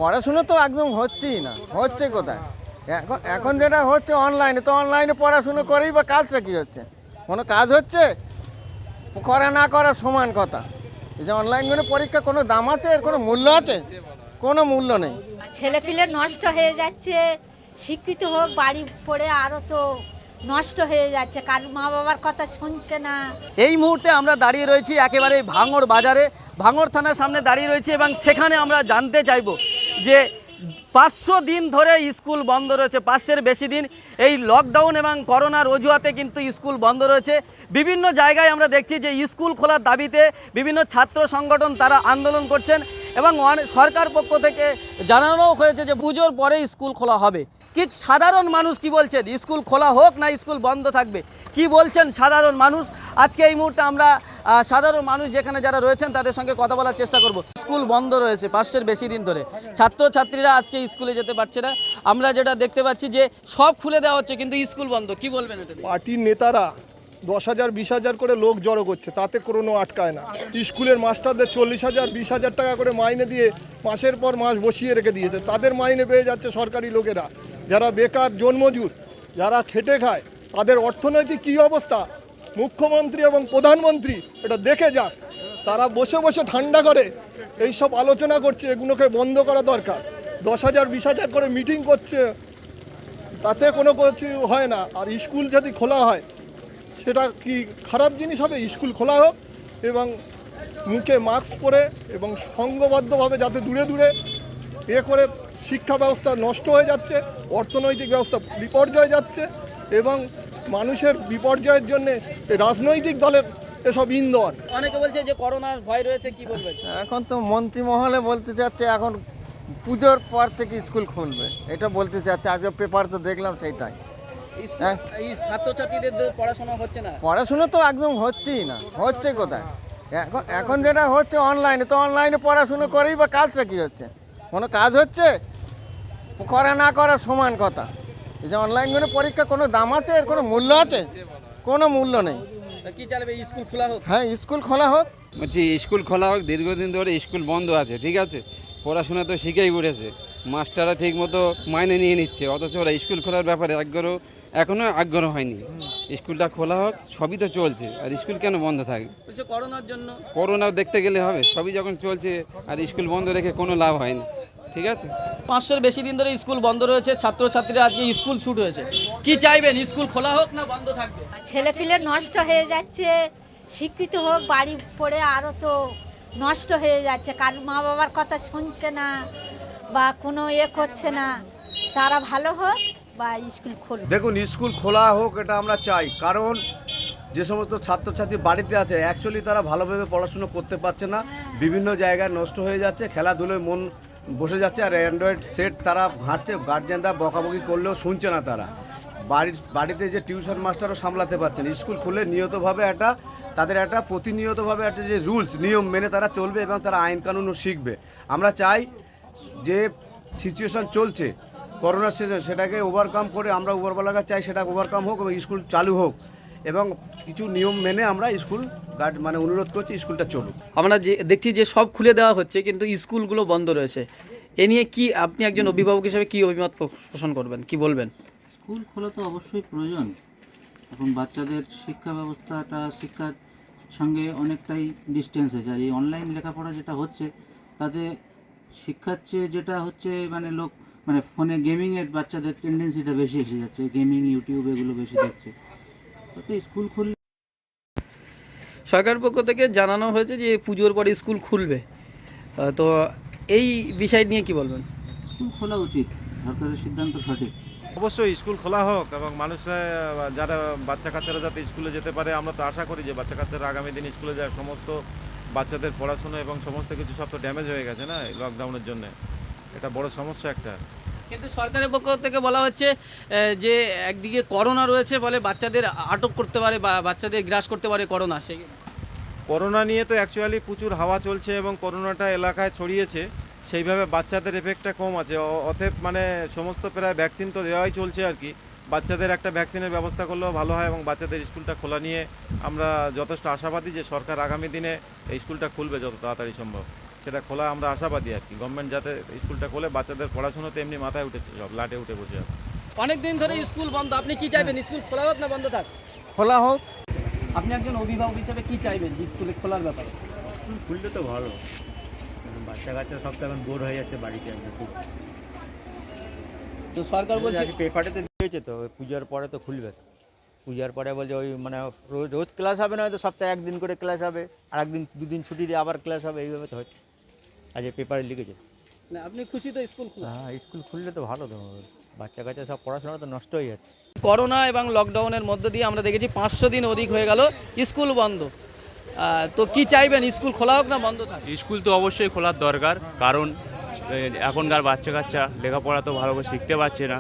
পড়াশোনা তো একদম হচ্ছেই না, হচ্ছে কোথায়? এখন এখন যেটা হচ্ছে অনলাইনে, তো অনলাইনে পড়াশুনো করেই বা কাজটা কী হচ্ছে? কোনো কাজ হচ্ছে? করা না করা সমান কথা। এই যে অনলাইন পরীক্ষা, কোনো দাম আছে? এর কোনো মূল্য আছে? কোনো মূল্য নেই। ছেলেপিলে নষ্ট হয়ে যাচ্ছে। শিক্ষিত হোক, বাড়ি পড়ে আরও তো নষ্ট হয়ে যাচ্ছে, কারণ মা বাবার কথা শুনছে না। এই মুহূর্তে আমরা দাঁড়িয়ে রয়েছি একেবারে ভাঙড় বাজারে, ভাঙড় থানার সামনে দাঁড়িয়ে রয়েছি এবং সেখানে আমরা জানতে চাইব যে 500 দিন ধরে স্কুল বন্ধ রয়েছে, 500-এর বেশি দিন এই লকডাউন এবং করোনার অজুহাতে কিন্তু স্কুল বন্ধ রয়েছে। বিভিন্ন জায়গায় আমরা দেখছি যে স্কুল খোলার দাবিতে বিভিন্ন ছাত্র সংগঠন তারা আন্দোলন করছেন এবং সরকার পক্ষ থেকে জানানো হয়েছে যে পুজোর পরে স্কুল খোলা হবে। কি সাধারণ মানুষ কি বলছেন, স্কুল খোলা হোক না স্কুল বন্ধ থাকবে, কি বলছেন সাধারণ মানুষ? আজকে এই মুহূর্তে আমরা সাধারণ মানুষ যেখানে যারা রয়েছেন তাদের সঙ্গে কথা বলার চেষ্টা করব। স্কুল বন্ধ রয়েছে 500-এর বেশি দিন ধরে, ছাত্রছাত্রীরা আজকে স্কুলে যেতে পারছে না। আমরা যেটা দেখতে পাচ্ছি যে সব খুলে দেওয়া হচ্ছে কিন্তু স্কুল বন্ধ, কি বলবেন এটা? পার্টির নেতারা 10,000 20,000 করে লোক জড়ো করছে, তাতে কোনো আটকায় না। স্কুলের মাস্টারদের 40,000 20,000 টাকা করে মাইনে দিয়ে মাসের পর মাস বসিয়ে রেখে দিয়েছে, তাদের মাইনে পেয়ে যাচ্ছে সরকারি লোকেরা। যারা বেকার জন্মজুর, যারা খেটে খায়, তাদের অর্থনৈতিক কী অবস্থা মুখ্যমন্ত্রী এবং প্রধানমন্ত্রী এটা দেখে যাক। তারা বসে বসে ঠান্ডা করে এইসব আলোচনা করছে, এগুলোকে বন্ধ করা দরকার। 10,000 20,000 করে মিটিং করছে, তাতে কোনো কিছু হয় না। আর স্কুল যদি খোলা হয় সেটা কি খারাপ জিনিস হবে? স্কুল খোলা হোক এবং মুখে মাস্ক পরে এবং সংঘবদ্ধভাবে, যাতে দূরে দূরে করে শিক্ষা ব্যবস্থা নষ্ট হয়ে যাচ্ছে, অর্থনৈতিক ব্যবস্থা বিপর্যয় যাচ্ছে এবং মানুষের বিপর্যয়ের জন্য রাজনৈতিক দলের এসব ইন্ধন। অনেকে বলছে যে করোনার ভয় রয়েছে, কি বলবেন? এখন তো মন্ত্রী মহলে বলতে চাচ্ছে এখন পুজোর পর থেকে স্কুল খুলবে, এটা বলতে চাচ্ছে। আজও পেপার তো দেখলাম সেইটাই। হ্যাঁ, এই ছাত্রছাত্রীদের পড়াশোনা হচ্ছে না, পড়াশোনা তো একদম হচ্ছেই না, হচ্ছে কোথায়? এখন এখন যেটা হচ্ছে অনলাইনে, তো অনলাইনে পড়াশুনো করেই বা কাজটা কী হচ্ছে? কোনো কাজ হচ্ছে? করা না করা সমান কথা। এই যে অনলাইন পরীক্ষা, কোনো দাম আছে? এর কোনো মূল্য আছে? কোনো মূল্য নেই। কি চাইবে? স্কুল খোলা হোক। হ্যাঁ, স্কুল খোলা হোক। বলছি স্কুল খোলা হোক। দীর্ঘদিন ধরে স্কুল বন্ধ আছে, ঠিক আছে, পড়াশোনা তো শিখেই উঠেছে, মাস্টাররা ঠিক মতো মাইনে নিয়ে নিচ্ছে, অথচ ওরা স্কুল খোলার ব্যাপারে এখনও আগ্রহ হয়নি। স্কুলটা খোলা হোক, সবই তো চলছে, আর স্কুল কেন বন্ধ থাকে? করোনার জন্য। করোনা দেখতে গেলে হবে, সবই যখন চলছে আর স্কুল বন্ধ রেখে কোনো লাভ হয়নি, ঠিক আছে। 500-এর বেশি দিন ধরে স্কুল বন্ধ রয়েছে, ছাত্রছাত্রীরা আজকে স্কুল ছুট হয়েছে, কি চাইবেন? স্কুল খোলা হোক না বন্ধ থাকবে? ছেলেপিলে নষ্ট হয়ে যাচ্ছে। শিক্ষিত হোক, বাড়ি পড়ে আরও তো নষ্ট হয়ে যাচ্ছে, কারণ মা বাবার কথা শুনছে না বা কোনো করছে না। তারা ভালো হোক বা স্কুল খুলুক। দেখুন, স্কুল খোলা হোক এটা আমরা চাই, কারণ যে সমস্ত ছাত্রছাত্রী বাড়িতে আছে অ্যাকচুয়ালি তারা ভালোভাবে পড়াশুনো করতে পারছে না, বিভিন্ন জায়গায় নষ্ট হয়ে যাচ্ছে, খেলাধুলোয় মন বসে যাচ্ছে, আর অ্যান্ড্রয়েড সেট তারা ঘাঁটছে, গার্জিয়ানরা বকাবকি করলেও শুনছে না তারা। বাড়িতে যে টিউশন মাস্টারও সামলাতে পারছেন। স্কুল খুলে নিয়তভাবে তাদের একটা প্রতিনিয়তভাবে একটা যে রুলস নিয়ম মেনে তারা চলবে এবং তারা আইন কানুনও শিখবে। আমরা চাই যে সিচুয়েশান চলছে করোনার সিজন, সেটাকে ওভারকাম করে আমরা উপরওয়ালাকে চাই সেটা ওভারকাম হোক এবং স্কুল চালু হোক এবং কিছু নিয়ম মেনে আমরা স্কুল অনুরোধ করছি স্কুলটা চলুক। আমরা যে দেখছি যে সব খুলে দেওয়া হচ্ছে কিন্তু স্কুলগুলো বন্ধ রয়েছে, এ নিয়ে কি আপনি একজন অভিভাবক হিসেবে কি অভিমত পোষণ করবেন, কি বলবেন? স্কুল খোলা তো অবশ্যই প্রয়োজন। এখন বাচ্চাদের শিক্ষা ব্যবস্থাটা শিক্ষার সঙ্গে অনেকটাই ডিস্টেন্স হয়েছে, আর এই অনলাইন লেখাপড়া যেটা হচ্ছে তাতে শিক্ষার চেয়ে যেটা হচ্ছে লোক ফোনে গেমিংয়ের বাচ্চাদের টেন্ডেন্সিটা বেশি এসে যাচ্ছে, গেমিং ইউটিউব এগুলো বেশি দেখছে, তাতে স্কুল খুললে। সরকার পক্ষ থেকে জানানো হয়েছে যে পুজোর পরে স্কুল খুলবে, তো এই বিষয় নিয়ে কি বলবেন? স্কুল খোলা উচিত, সরকারের সিদ্ধান্ত সঠিক। অবশ্যই স্কুল খোলা হোক এবং মানুষরা যারা বাচ্চা কাচ্চারা যাতে স্কুলে যেতে পারে। আমরা তো আশা করি যে বাচ্চা কাচ্চারা আগামী দিন স্কুলে যায়। সমস্ত বাচ্চাদের পড়াশোনা এবং সমস্ত কিছু সব তো ড্যামেজ হয়ে গেছে না এই লকডাউনের জন্য, এটা বড় সমস্যা একটা। কিন্তু সরকারের পক্ষ থেকে বলা হচ্ছে যে একদিকে করোনা রয়েছে বলে বাচ্চাদের আটক করতে পারে বা বাচ্চাদের গ্রাস করতে পারে করোনা। সেই করোনা নিয়ে তো অ্যাকচুয়ালি প্রচুর হাওয়া চলছে এবং করোনাটা এলাকায় ছড়িয়েছে, সেইভাবে বাচ্চাদের এফেক্টটা কম আছে। অতএব সমস্ত প্রায় ভ্যাকসিন তো দেওয়াই চলছে আর কি। বাচ্চাদের একটা ভ্যাকসিনের ব্যবস্থা করলেও ভালো হয় এবং বাচ্চাদের স্কুলটা খোলা নিয়ে আমরা যথেষ্ট আশাবাদী যে সরকার আগামী দিনে এই স্কুলটা খুলবে যত তাড়াতাড়ি সম্ভব। সেটা খোলা আমরা আশাবাদী আর কি। গভর্নমেন্ট যাতে স্কুলটা খোলে, বাচ্চাদের পড়াশুনো তো এমনি মাথায় উঠেছে, সব লাটে উঠে বসে আছে। অনেক দিন ধরে স্কুল বন্ধ, আপনি কি চাইবেন স্কুল খোলা হোক না বন্ধ থাক? খোলা হোক। আপনি একজন অভিভাবক হিসেবে কি চাইবেন যে স্কুলে খোলার ব্যাপারে? খুললে তো ভালো, বাচ্চা কাচ্চা সব তো এখন বোর হয়ে যাচ্ছে বাড়িতে। তো সরকার বলছে পেপারেতে দিয়েছে তো পূজার পরে তো খুলবে, পূজার পরে বলছে ওই মানে রোজ রোজ ক্লাস হবে না, হয়তো সপ্তাহে একদিন করে ক্লাস হবে, আর একদিন দুদিন ছুটি দিয়ে আবার ক্লাস হবে, এইভাবে তো হচ্ছে। আজ পেপারে লিখেছে। না, আপনি খুশি তো স্কুল খোলা? হ্যাঁ, স্কুল খুললে তো ভালো, তো বাচ্চা কাচ্চা সব পড়াশোনা তো নষ্ট হয়ে যাচ্ছে। করোনা এবং লকডাউনের মধ্য দিয়ে আমরা দেখেছি 500 দিন অধিক হয়ে গেল স্কুল বন্ধ। তো কি চাইবেন, স্কুল খোলা হোক না বন্ধ থাক? স্কুল তো অবশ্যই খোলার দরকার, কারণ এখনকার বাচ্চা কাচ্চা লেখাপড়া তো ভালো করে শিখতে পারছে না।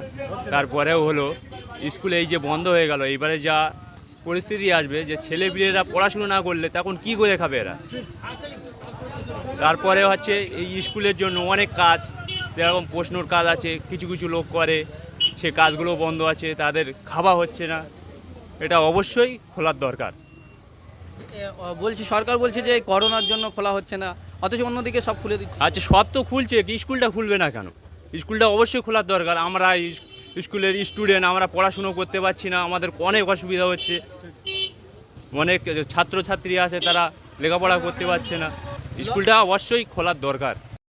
তারপরেও হলো স্কুল এই যে বন্ধ হয়ে গেল, এবারে যা পরিস্থিতি আসবে যে ছেলেপিলেরা পড়াশুনো না করলে তখন কি করে খাবে এরা। তারপরে হচ্ছে এই স্কুলের জন্য অনেক কাজ, যেরকম প্রশ্নর কাজ আছে, কিছু কিছু লোক করে, সে কাজগুলো বন্ধ আছে, তাদের খাওয়া হচ্ছে না। এটা অবশ্যই খোলার দরকার। বলছি সরকার বলছে যে করোনার জন্য খোলা হচ্ছে না, অথচ অন্যদিকে সব খুলে দিচ্ছে। আচ্ছা, সব তো খুলছে, স্কুলটা খুলবে না কেন? স্কুলটা অবশ্যই খোলার দরকার। আমরা স্কুলের স্টুডেন্ট, আমরা পড়াশুনো করতে পারছি না, আমাদের অনেক অসুবিধা হচ্ছে। অনেক ছাত্রছাত্রী আছে, তারা লেখাপড়া করতে পারছে না। স্কুলটা অবশ্যই খোলার দরকার।